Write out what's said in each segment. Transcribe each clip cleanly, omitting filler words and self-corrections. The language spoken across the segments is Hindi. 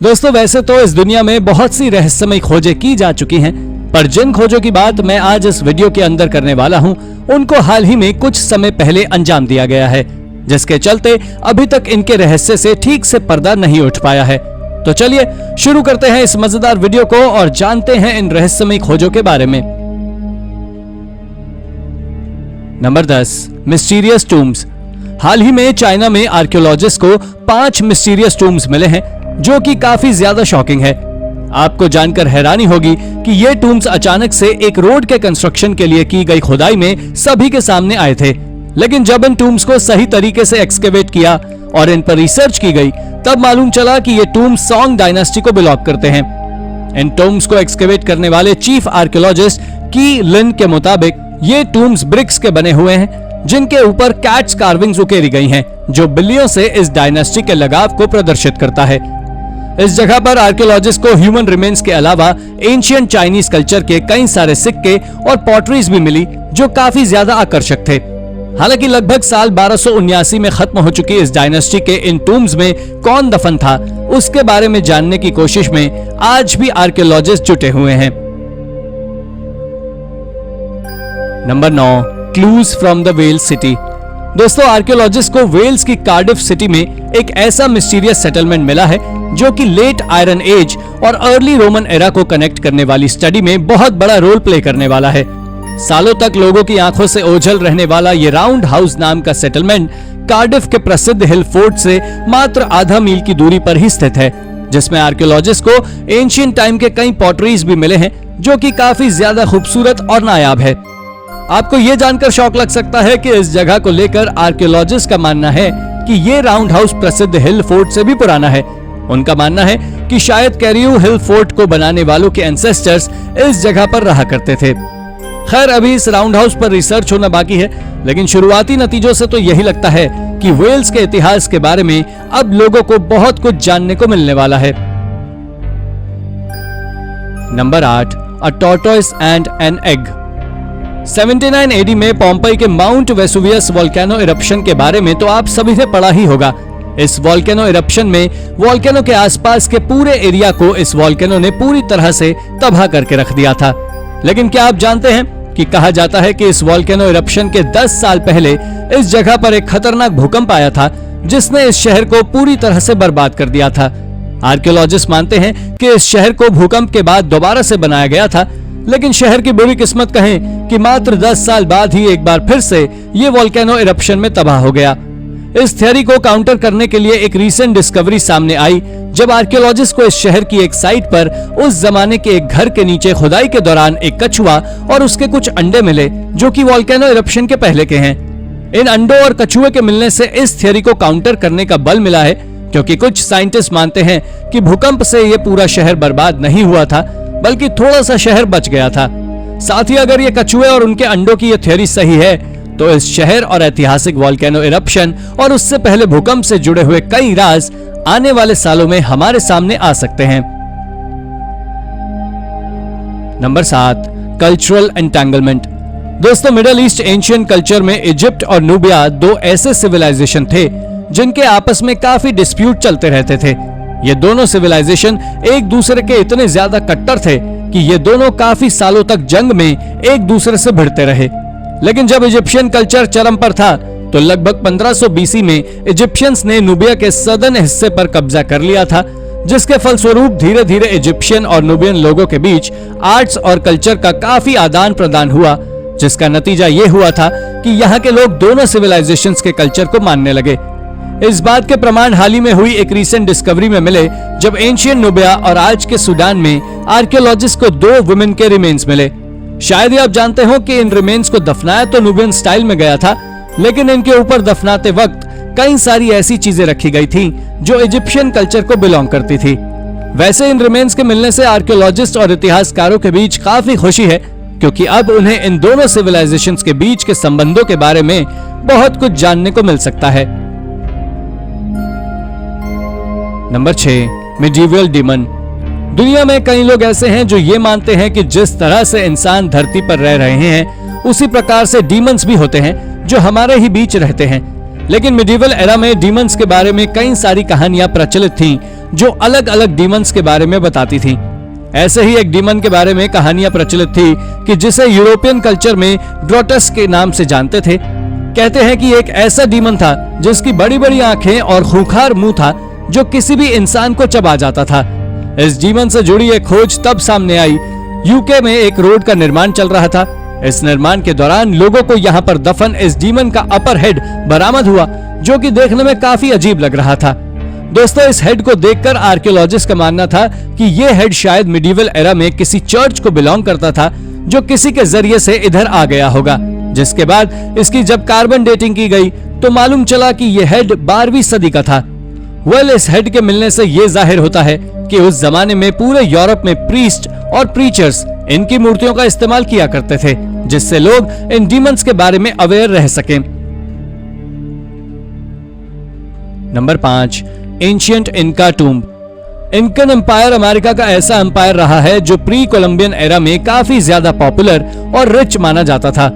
दोस्तों वैसे तो इस दुनिया में बहुत सी रहस्यमय खोजें की जा चुकी हैं, पर जिन खोजों की बात मैं आज इस वीडियो के अंदर करने वाला हूं, उनको हाल ही में कुछ समय पहले अंजाम दिया गया है, जिसके चलते अभी तक इनके रहस्य से ठीक से पर्दा नहीं उठ पाया है। तो चलिए शुरू करते हैं इस मजेदार वीडियो को और जानते हैं इन रहस्यमय खोजों के बारे में। Number 10, mysterious tombs. हाल ही में चाइना में आर्कियोलॉजिस्ट को 5 मिस्टीरियस टूम्स मिले हैं, जो कि काफी ज्यादा शॉकिंग है। आपको जानकर हैरानी होगी कि ये टूम्स अचानक से एक रोड के कंस्ट्रक्शन के लिए की गई खुदाई में सभी के सामने आए थे, लेकिन जब इन टूम्स को सही तरीके से एक्सकेवेट किया और इन पर रिसर्च की गई, तब मालूम चला कि ये टूम्स सोंग डायनेस्टी को बिलोंग करते हैं। इन टूम्स को एक्सकेवेट करने वाले चीफ आर्कियोलॉजिस्ट की लिन के मुताबिक ये टूम्स ब्रिक्स के बने हुए हैं, जिनके ऊपर कैट्स कार्विंग्स उकेरी गई हैं, जो बिल्लियों से इस डायनेस्टी के लगाव को प्रदर्शित करता है। इस जगह पर आर्कियोलॉजिस्ट को ह्यूमन रिमेन्स के अलावा एंशिएंट चाइनीज कल्चर के कई सारे सिक्के और पॉटरीज भी मिली, जो काफी ज्यादा आकर्षक थे। हालांकि लगभग साल 1279 में खत्म हो चुकी इस डायनेस्टी के इन टूम्स में कौन दफन था, उसके बारे में जानने की कोशिश में आज भी आर्कियोलॉजिस्ट जुटे हुए हैं। Number 9, clues from the Wales city. दोस्तों आर्कियोलॉजिस्ट को वेल्स की कार्डिफ सिटी में एक ऐसा मिस्टीरियस सेटलमेंट मिला है, जो कि लेट आयरन एज और अर्ली रोमन एरा को कनेक्ट करने वाली स्टडी में बहुत बड़ा रोल प्ले करने वाला है। सालों तक लोगों की आंखों से ओझल रहने वाला ये राउंड हाउस नाम का सेटलमेंट कार्डिफ के प्रसिद्ध हिल फोर्ट से मात्र आधा मील की दूरी पर ही स्थित है, जिसमें आर्कियोलॉजिस्ट को एंशिएंट टाइम के कई पॉटरीज भी मिले हैं, जो कि काफी ज्यादा खूबसूरत और नायाब है। आपको ये जानकर शौक लग सकता है कि इस जगह को लेकर आर्कियोलॉजिस्ट का मानना है कि ये राउंड हाउस प्रसिद्ध हिल फोर्ट से भी पुराना है। उनका मानना है कि शायद कैरियो हिल फोर्ट को बनाने वालों के एंसेस्टर्स इस जगह पर रहा करते थे। खैर अभी इस राउंड हाउस पर रिसर्च होना बाकी है, लेकिन शुरुआती नतीजों से तो यही लगता है कि वेल्स के इतिहास के बारे में अब लोगों को बहुत कुछ जानने को मिलने वाला है। Number 8, a tortoise and an egg. 79 AD में पोम्पई के माउंट वेसुवियस वोल्केनो इरप्शन के बारे में तो आप सभी ने पढ़ा ही होगा। इस वोल्केनो इरप्शन में वोल्केनो के आसपास के पूरे एरिया को इस वोल्केनो ने पूरी तरह से तबाह करके रख दिया था। लेकिन क्या आप जानते हैं कि कहा जाता है कि इस वोल्केनो इरप्शन के 10 साल पहले इस जगह पर एक खतरनाक भूकंप आया था, जिसने इस शहर को पूरी तरह से बर्बाद कर दिया था। आर्कियोलॉजिस्ट मानते हैं कि इस शहर को भूकंप के बाद दोबारा से बनाया गया था, लेकिन शहर की बुरी किस्मत कहें कि मात्र 10 साल बाद ही एक बार फिर से ये वोल्केनो इरप्शन में तबाह हो गया। इस थ्योरी को काउंटर करने के लिए एक रीसेंट डिस्कवरी सामने आई, जब आर्कियोलॉजिस्ट को इस शहर की एक साइट पर उस जमाने के एक घर के नीचे खुदाई के दौरान एक कछुआ और उसके कुछ अंडे मिले, जो कि वोल्केनो इरप्शन के पहले के हैं। इन अंडों और कछुए के मिलने से इस थ्योरी को काउंटर करने का बल मिला है, क्योंकि कुछ साइंटिस्ट मानते हैं कि भूकंप से ये पूरा शहर बर्बाद नहीं हुआ था, बल्कि थोड़ा सा शहर बच गया था। साथ ही अगर ये कछुए और उनके अंडों की ये थ्योरी सही है, तो इस शहर और ऐतिहासिक वोल्केनो इरप्शन और उससे पहले भूकंप से जुड़े हुए कई राज आने वाले सालों में हमारे सामने आ सकते हैं। Number 7, cultural entanglement. दोस्तों मिडिल ईस्ट एंशिएंट कल्चर में इजिप्ट और नूबिया 2 ऐसे सिविलाइजेशन थे, जिनके आपस में काफी डिस्प्यूट चलते रहते थे। ये दोनों सिविलाइजेशन एक दूसरे के इतने ज्यादा कट्टर थे कि ये दोनों काफी सालों तक जंग में एक दूसरे से भिड़ते रहे। लेकिन जब इजिप्शियन कल्चर चरम पर था, तो लगभग 1500 BC में इजिप्शियंस ने नूबिया के सदर्न हिस्से पर कब्जा कर लिया था, जिसके फलस्वरूप धीरे धीरे इजिप्शियन और नूबियन लोगों के बीच आर्ट्स और कल्चर का काफी आदान प्रदान हुआ, जिसका नतीजा ये हुआ था कि यहाँ के लोग दोनों सिविलाइजेशंस के कल्चर को मानने लगे। इस बात के प्रमाण हाल ही में हुई एक रीसेंट डिस्कवरी में मिले, जब एंशिएंट नूबिया और आज के सूडान में आर्कियोलॉजिस्ट को 2 वुमेन के रिमेन्स मिले। शायद ही आप जानते हो कि इन रिमेन्स को दफनाया तो नूबियन स्टाइल में गया था, लेकिन इनके ऊपर दफनाते वक्त कई सारी ऐसी चीजें रखी गई थी जो इजिप्शियन कल्चर को बिलोंग करती थी। वैसे इन रिमेन्स के मिलने से आर्कियोलॉजिस्ट और इतिहासकारों के बीच काफी खुशी है, क्योंकि अब उन्हें इन दोनों सिविलाइजेशंस के बीच के संबंधों के बारे में बहुत कुछ जानने को मिल सकता है। Number 6, medieval demon. दुनिया में कई लोग ऐसे हैं जो ये मानते हैं कि जिस तरह से इंसान धरती पर रह रहे हैं, उसी प्रकार से डीमंस भी होते हैं जो हमारे ही बीच रहते हैं। लेकिन मिडीवल एरा में डीमंस के बारे में कई सारी कहानियां प्रचलित थीं, जो अलग अलग डीमंस के बारे में बताती थी। ऐसे ही एक डीमन के बारे में कहानियां प्रचलित थी कि जिसे यूरोपियन कल्चर में ग्रोटस के नाम से जानते थे। कहते हैं कि एक ऐसा डीमन था जिसकी बड़ी बड़ी आंखें और खूंखार मुंह था जो किसी भी इंसान को चबा जाता था। इस डीमन से जुड़ी एक खोज तब सामने आई, यूके में एक रोड का निर्माण चल रहा था। इस निर्माण के दौरान लोगों को यहाँ पर दफन इस डीमन का अपर हेड बरामद हुआ, जो कि देखने में काफी अजीब लग रहा था। दोस्तों, इस हेड को देखकर आर्कियोलॉजिस्ट का मानना था कि यह हेड शायद मिडिवल एरा में किसी चर्च को बिलोंग करता था, जो किसी के जरिए से इधर आ गया होगा। जिसके बाद इसकी जब कार्बन डेटिंग की गई तो मालूम चला कि यह हेड 12वीं सदी का था। इस हेड के मिलने से यह जाहिर होता है कि उस जमाने में पूरे यूरोप में प्रीस्ट और प्रीचर्स इनकी मूर्तियों का इस्तेमाल किया करते थे, जिससे लोग इन डीमंस के बारे में अवेयर रह सकें। नंबर 5, एंशिएंट इनका टूम्ब। इनकन एम्पायर अमेरिका का ऐसा एम्पायर रहा है जो प्री कोलंबियन एरा में काफी ज्यादा पॉपुलर और रिच माना जाता था।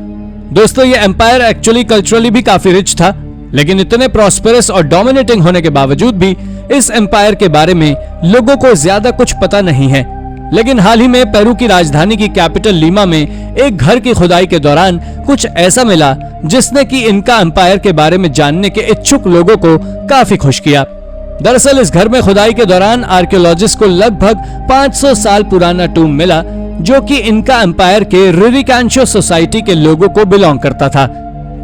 दोस्तों, ये एम्पायर एक्चुअली कल्चरली भी काफी रिच था, लेकिन इतने प्रॉस्पेरस और डोमिनेटिंग होने के बावजूद भी इस एम्पायर के बारे में लोगों को ज्यादा कुछ पता नहीं है। लेकिन हाल ही में पेरू की राजधानी की कैपिटल लीमा में एक घर की खुदाई के दौरान कुछ ऐसा मिला जिसने कि इनका एम्पायर के बारे में जानने के इच्छुक लोगों को काफी खुश किया। दरअसल इस घर में खुदाई के दौरान आर्कियोलॉजिस्ट को लगभग 500 साल पुराना टूम मिला, जो कि इनका एम्पायर के रिरिकांशो सोसाइटी के लोगों को बिलोंग करता था।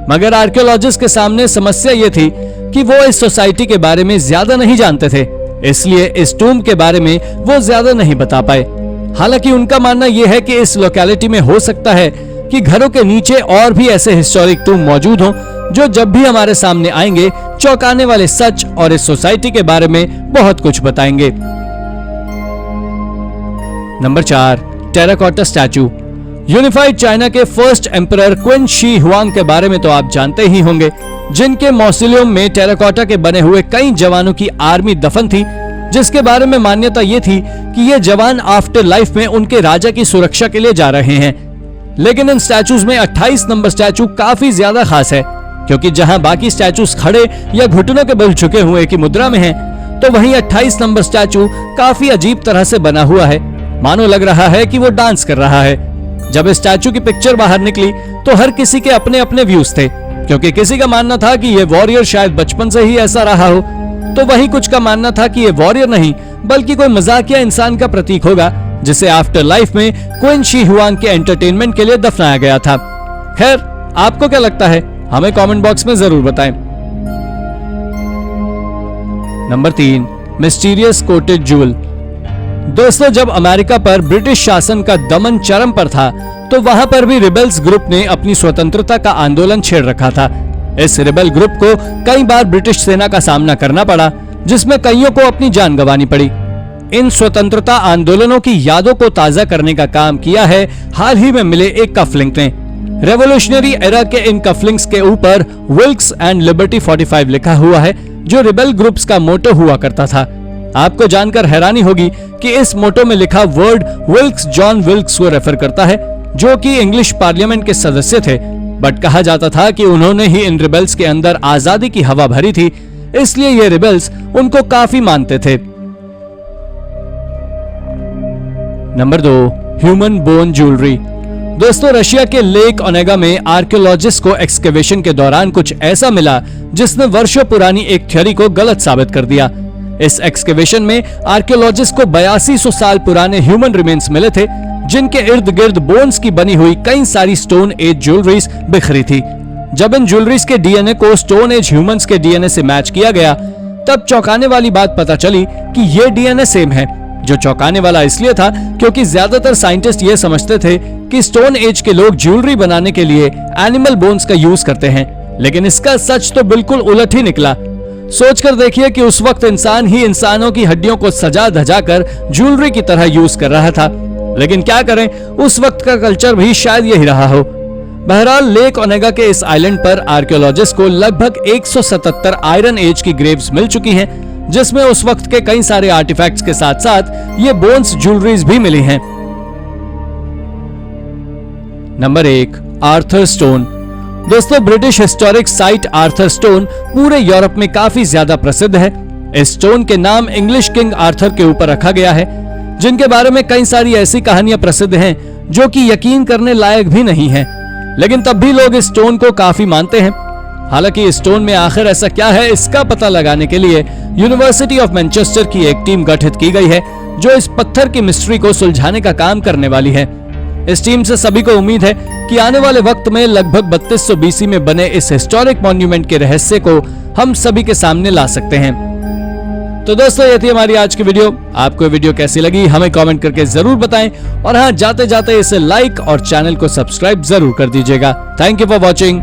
मगर आर्कियोलॉजिस्ट के सामने समस्या ये थी कि वो इस सोसाइटी के बारे में ज्यादा नहीं जानते थे, इसलिए इस टूम के बारे में वो ज्यादा नहीं बता पाए। हालांकि उनका मानना यह है कि इस लोकेलिटी में हो सकता है कि घरों के नीचे और भी ऐसे हिस्टोरिक टूम मौजूद हों, जो जब भी हमारे सामने आएंगे चौंकाने वाले सच और इस सोसाइटी के बारे में बहुत कुछ बताएंगे। Number 4, terracotta statue. Unified China के first emperor Qin Shi Huang के बारे में तो आप जानते ही होंगे, जिनके मौसोलियम में टेराकोटा के बने हुए कई जवानों की आर्मी दफन थी, जिसके बारे में मान्यता ये थी कि ये जवान आफ्टर लाइफ में उनके राजा की सुरक्षा के लिए जा रहे हैं। लेकिन इन स्टैचूज में 28 नंबर स्टैचू काफी ज्यादा खास है, क्योंकि जहां बाकी स्टैचूज खड़े या घुटनों के बल झुके हुए की मुद्रा में हैं, तो वहीं 28 नंबर स्टैचू काफी अजीब तरह से बना हुआ है, मानो लग रहा है कि वो डांस कर रहा है। जब इस स्टैचू की पिक्चर बाहर निकली तो हर किसी के अपने अपने व्यूज थे, क्योंकि किसी का मानना था कि ये वॉरियर शायद बचपन से ही ऐसा रहा हो, तो वहीं कुछ का मानना था कि ये वॉरियर नहीं बल्कि कोई मजाकिया इंसान का प्रतीक होगा, जिसे आफ्टर लाइफ में क्वीन शी हुआंग के एंटरटेनमेंट के लिए दफनाया गया था। खैर, आपको क्या लगता है, हमें कमेंट बॉक्स में जरूर बताएं। Number 3, mysterious coated joule. दोस्तों, जब अमेरिका पर ब्रिटिश शासन का दमन चरम पर था, तो वहां पर भी रिबेल्स ग्रुप ने अपनी स्वतंत्रता का आंदोलन छेड़ रखा था। इस रिबेल ग्रुप को कई बार ब्रिटिश सेना का सामना करना पड़ा, जिसमें कईयों को अपनी जान गंवानी पड़ी। इन स्वतंत्रता आंदोलनों की यादों को ताजा करने का काम किया है हाल ही में मिले एक कफलिंग ने। रेवोल्यूशनरी एरा के इन कफलिंग्स के ऊपर विल्क्स एंड लिबर्टी 45 लिखा हुआ है, जो रिबेल ग्रुप्स का मोटो हुआ करता था। आपको जानकर हैरानी होगी कि इस मोटो में लिखा वर्ड विल्क्स जॉन विल्क्स को रेफर करता है, जो कि इंग्लिश पार्लियामेंट के सदस्य थे, बट कहा जाता था कि उन्होंने ही इन रिबेल्स के अंदर आजादी की हवा भरी थी, इसलिए ये रिबेल्स उनको काफी मानते थे। Number 2, human bone jewellery. दोस्तों, रशिया के लेक ओनेगा में आर्कियोलॉजिस्ट को एक्सकेवेशन के दौरान कुछ ऐसा मिला जिसने वर्षों पुरानी एक थ्योरी को गलत साबित कर दिया। इस एक्सकेवेशन में आर्कियोलॉजिस्ट को 8200 साल पुराने ह्यूमन रिमेन्स मिले थे, जिनके इर्द गिर्द बोन्स की बनी हुई कई सारी स्टोन एज ज्वेलरीज बिखरी थी। जब इन ज्वेलरीज के डीएनए को स्टोन एज ह्यूमंस के डीएनए से मैच किया गया, तब चौंकाने वाली बात पता चली कि ये डीएनए सेम है। जो चौंकाने वाला इसलिए था क्योंकि ज्यादातर साइंटिस्ट ये समझते थे कि स्टोन एज के लोग ज्वेलरी बनाने के लिए एनिमल बोन्स का यूज करते हैं, लेकिन इसका सच तो बिल्कुल उलट ही निकला। सोचकर देखिए कि उस वक्त इंसान ही इंसानों की हड्डियों को सजा धजा कर ज्वेलरी की तरह यूज कर रहा था, लेकिन क्या करें, उस वक्त का कल्चर भी शायद यही रहा हो। बहरहाल, लेक ओनेगा के इस आइलैंड पर आर्कियोलॉजिस्ट को लगभग 177 आयरन एज की ग्रेव्स मिल चुकी हैं, जिसमें उस वक्त के कई सारे आर्टिफैक्ट्स के साथ साथ ये बोन्स ज्वेलरीज भी मिली हैं। Number 1, Arthur stone. दोस्तों, British historic site Arthur stone पूरे यूरोप में काफी ज्यादा प्रसिद्ध है। इस स्टोन के नाम इंग्लिश किंग आर्थर के ऊपर रखा गया है, जिनके बारे में कई सारी ऐसी कहानियां प्रसिद्ध हैं जो कि यकीन करने लायक भी नहीं है, लेकिन तब भी लोग इस स्टोन को काफी मानते हैं। हालांकि इस स्टोन में आखिर ऐसा क्या है, इसका पता लगाने के लिए यूनिवर्सिटी ऑफ मैनचेस्टर की एक टीम गठित की गई है जो इस पत्थर की मिस्ट्री को सुलझाने का काम करने वाली है। इस टीम से सभी को उम्मीद है कि आने वाले वक्त में लगभग 3200 BC में बने इस हिस्टोरिक मॉन्यूमेंट के रहस्य को हम सभी के सामने ला सकते हैं। तो दोस्तों, ये थी हमारी आज की वीडियो। आपको ये वीडियो कैसी लगी हमें कमेंट करके जरूर बताएं, और हाँ, जाते जाते इसे लाइक और चैनल को सब्सक्राइब जरूर कर दीजिएगा। Thank you for watching.